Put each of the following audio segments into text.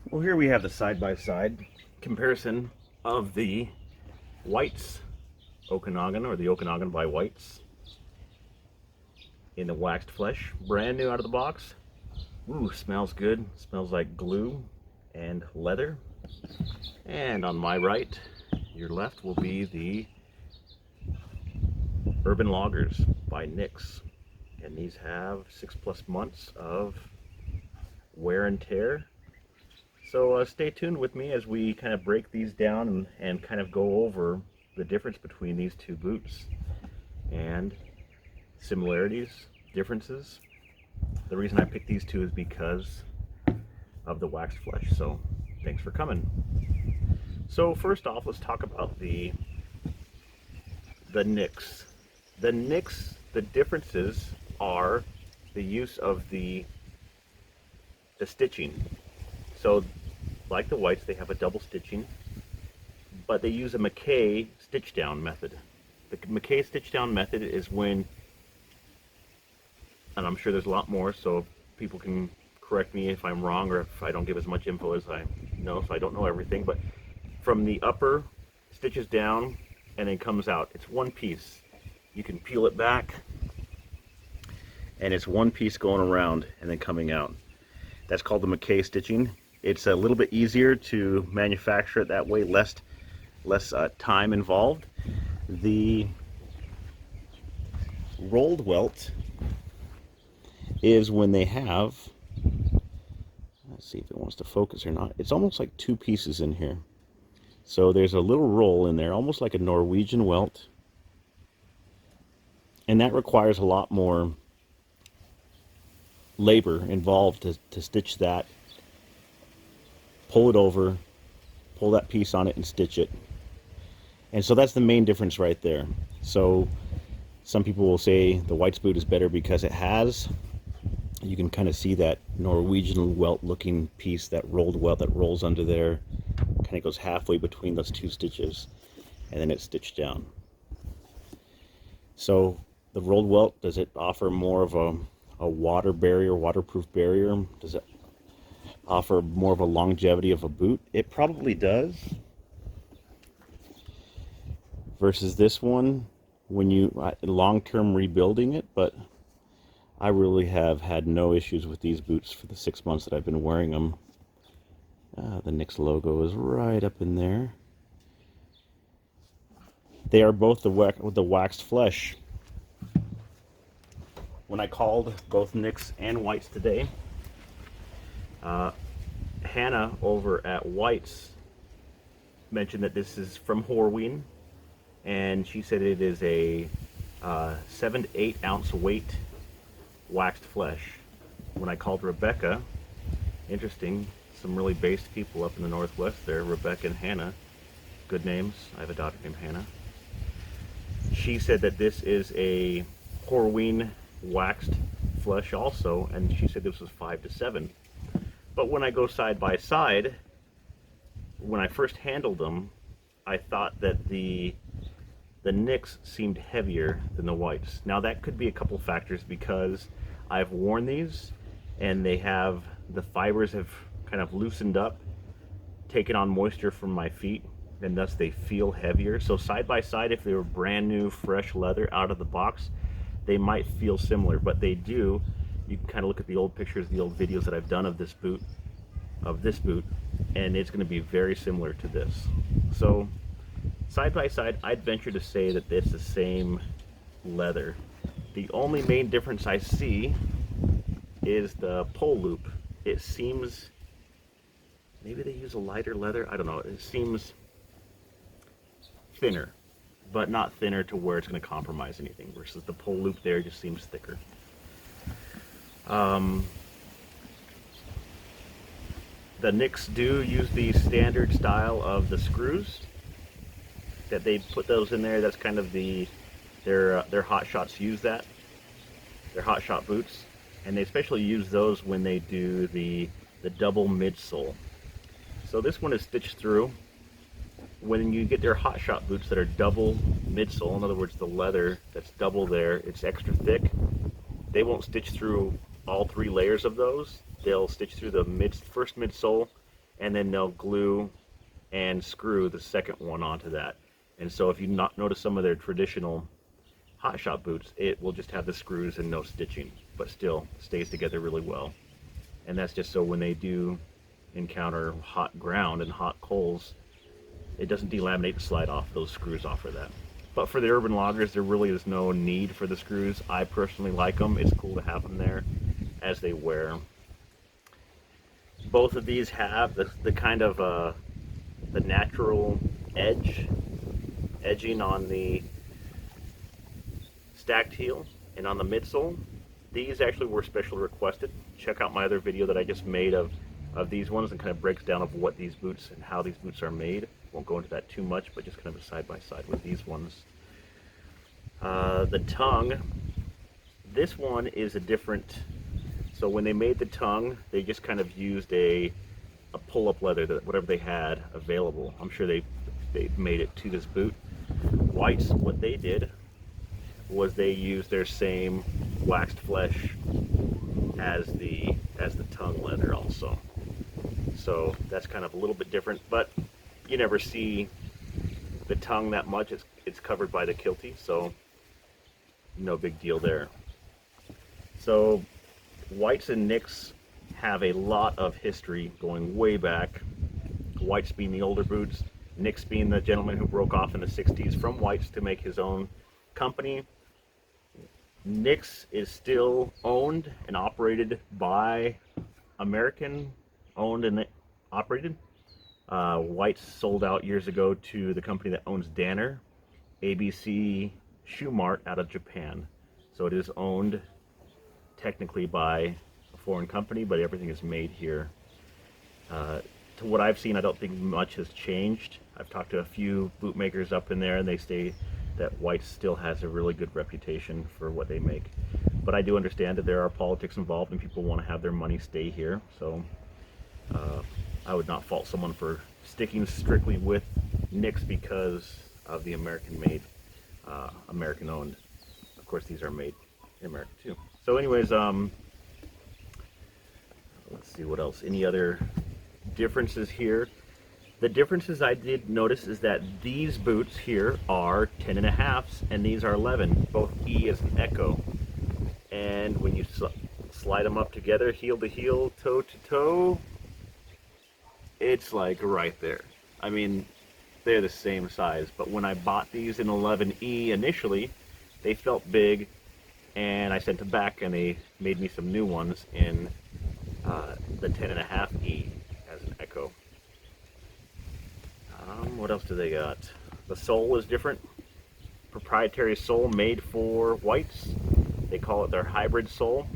Well, here we have the side-by-side comparison of the Whites Okanogan, or the Okanogan by Whites, in the waxed flesh, brand new out of the box. Ooh, smells good. Smells like glue and leather. And on my right, your left, will be the Urban Loggers by Nix. And these have 6+ months of wear and tear. So stay tuned with me as we kind of break these down and kind of go over the difference between these two boots and similarities, differences. The reason I picked these two is because of the waxed flesh. So thanks for coming. So first off, let's talk about the Nix. The Nix, the differences are the use of the stitching. So like the Whites, they have a double stitching, but they use a Mackay stitch down method. The Mackay stitch down method is when, and I'm sure there's a lot more, so people can correct me if I'm wrong or if I don't give as much info as I know, so I don't know everything, but from the upper stitches down and then comes out. It's one piece. You can peel it back and it's one piece going around and then coming out. That's called the Mackay stitching. It's a little bit easier to manufacture it that way, less time involved. The rolled welt is when they have, let's see if it wants to focus or not, it's almost like two pieces in here. So there's a little roll in there, almost like a Norwegian welt, and that requires a lot more labor involved to stitch that, pull it over, pull that piece on it and stitch it. And so that's the main difference right there. So some people will say the White's boot is better because it has, you can kind of see that Norwegian welt looking piece, that rolled welt that rolls under there, kind of goes halfway between those two stitches, and then it's stitched down. So the rolled welt, does it offer more of a water barrier, waterproof barrier? Does it offer more of a longevity of a boot? It probably does. Versus this one, when you long-term rebuilding it, but I really have had no issues with these boots for the 6 months that I've been wearing them. The Nix logo is right up in there. They are both the waxed flesh. When I called both Nix and Whites today, Hannah over at Whites mentioned that this is from Horween, and she said it is a 7 to 8 ounce weight waxed flesh. When I called Rebecca, interesting, some really based people up in the Northwest there, Rebecca and Hannah, good names. I have a daughter named Hannah. She said that this is a Horween waxed flesh also, and she said this was 5 to 7. But when I go side by side, when I first handled them, I thought that the Nix seemed heavier than the Whites. Now that could be a couple factors because I've worn these and the fibers have kind of loosened up, taken on moisture from my feet, and thus they feel heavier. So side by side, if they were brand new, fresh leather out of the box, they might feel similar, but they do. You can kind of look at the old pictures, the old videos that I've done of this boot, and it's going to be very similar to this. So side by side, I'd venture to say that it's the same leather. The only main difference I see is the pole loop. It seems, maybe they use a lighter leather, I don't know, it seems thinner, but not thinner to where it's going to compromise anything, versus the pole loop there just seems thicker. The Nix do use the standard style of the screws, that they put those in there. That's kind of their hot shots use that. Their hot shot boots, and they especially use those when they do the double midsole. So this one is stitched through. When you get their hot shot boots that are double midsole, in other words the leather that's double there, it's extra thick, they won't stitch through all 3 layers of those. They'll stitch through the first midsole and then they'll glue and screw the second one onto that. And so if you not notice some of their traditional hot shot boots, it will just have the screws and no stitching, but still stays together really well. And that's just so when they do encounter hot ground and hot coals, it doesn't delaminate and slide off those screws off of that. But for the urban loggers, there really is no need for the screws. I personally like them. It's cool to have them there as they wear. Both of these have the kind of the natural edging on the stacked heel and on the midsole. These actually were specially requested. Check out my other video that I just made of these ones, and kind of breaks down of what these boots and how these boots are made. Won't go into that too much, but just kind of a side by side with these ones. The tongue, this one is a different, so when they made the tongue, they just kind of used a pull-up leather, that whatever they had available. I'm sure they made it to this boot. Whites, what they did was they used their same waxed flesh as the tongue leather also. So that's kind of a little bit different, but you never see the tongue that much. It's covered by the kiltie, so no big deal there. So Whites and Nicks have a lot of history going way back. Whites being the older boots, Nicks being the gentleman who broke off in the 60s from Whites to make his own company. Nicks is still owned and operated by American, owned and operated. Whites sold out years ago to the company that owns Danner, ABC Shoe Mart out of Japan. So it is owned technically by a foreign company, but everything is made here. To what I've seen, I don't think much has changed. I've talked to a few bootmakers up in there, and they say that Whites still has a really good reputation for what they make. But I do understand that there are politics involved and people want to have their money stay here. So I would not fault someone for sticking strictly with Nicks because of the American-made, American-owned. Of course, these are made in America too. So anyways, let's see what else. Any other differences here? The differences I did notice is that these boots here are 10.5s and these are 11, both E as an echo. And when you slide them up together, heel to heel, toe to toe, it's like right there. I mean, they're the same size, but when I bought these in 11E initially, they felt big, and I sent them back and they made me some new ones in the 10.5E as an echo. What else do they got? The sole is different. Proprietary sole made for Whites. They call it their hybrid sole.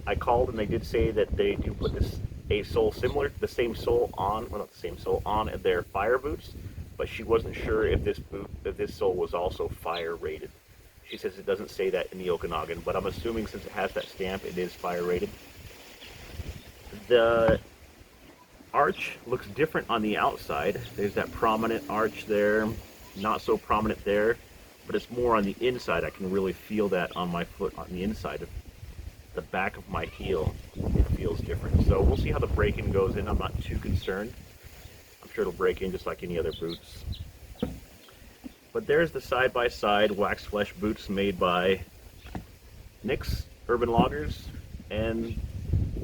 I called and they did say that they do put a sole similar, the same sole on, well not the same sole, on their fire boots, but she wasn't sure if this sole was also fire rated. She says it doesn't say that in the Okanogan, but I'm assuming since it has that stamp, it is fire rated. The arch looks different on the outside. There's that prominent arch there, not so prominent there, but it's more on the inside. I can really feel that on my foot, on the inside of the back of my heel. It feels different. So we'll see how the break-in goes in. I'm not too concerned. I'm sure it'll break in just like any other boots. But there's the side-by-side wax flesh boots made by Nicks Urban Loggers and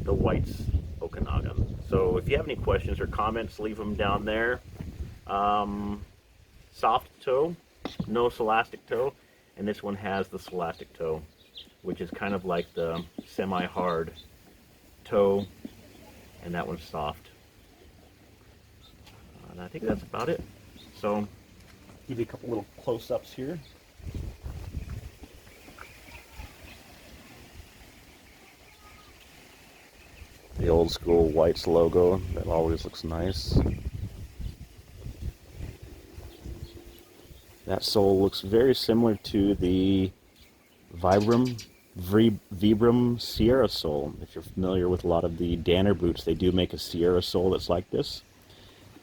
the Whites Okanogan. So if you have any questions or comments, leave them down there. Soft toe, no scholastic toe, and this one has the scholastic toe, which is kind of like the semi-hard toe, and that one's soft. And I think that's about it. So give you a couple little close-ups here. The old school Whites logo, that always looks nice. That sole looks very similar to the Vibram Sierra sole. If you're familiar with a lot of the Danner boots, they do make a Sierra sole that's like this,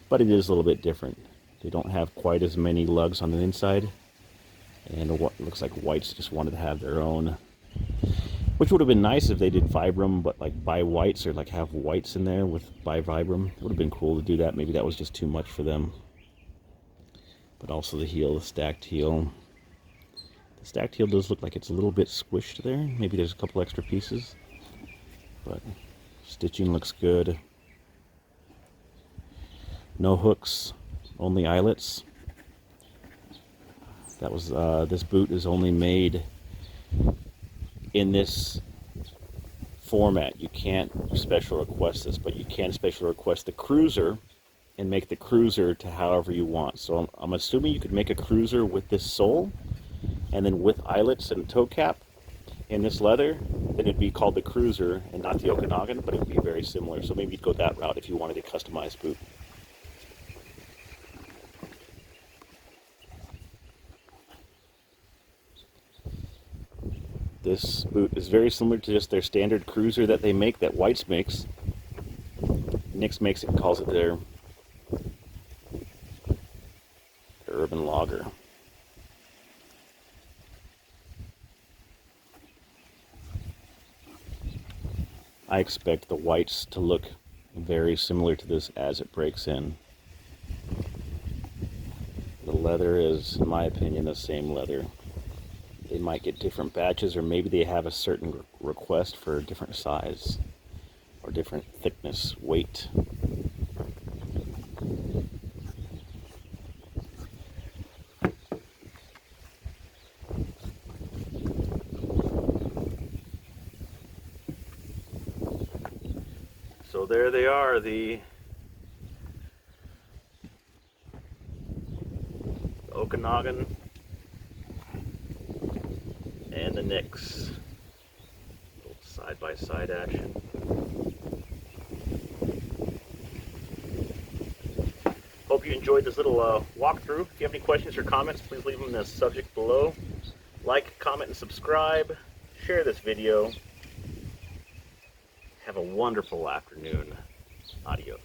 but it is a little bit different. They don't have quite as many lugs on the inside, and what looks like Whites just wanted to have their own. Which would have been nice if they did Vibram, but like bi whites, or like have whites in there with bi Vibram. It would have been cool to do that. Maybe that was just too much for them. But also the heel, the stacked heel. The stacked heel does look like it's a little bit squished there. Maybe there's a couple extra pieces. But stitching looks good. No hooks, only eyelets. That was this boot is only made in this format. You can't special request this, but you can special request the cruiser and make the cruiser to however you want. So I'm assuming you could make a cruiser with this sole and then with eyelets and toe cap in this leather, then it'd be called the cruiser and not the Okanogan, but it would be very similar. So maybe you'd go that route if you wanted a customized boot. This boot is very similar to just their standard cruiser that they make, that White's makes. Nick's makes it and calls it their urban logger. I expect the whites to look very similar to this as it breaks in. The leather is, in my opinion, the same leather. They might get different batches, or maybe they have a certain request for a different size or different thickness, weight. So there they are, the Okanogan and the Nicks. Side-by-side action. Hope you enjoyed this little walkthrough. If you have any questions or comments, please leave them in the subject below. Like, comment, and subscribe. Share this video. Have a wonderful afternoon. Adios.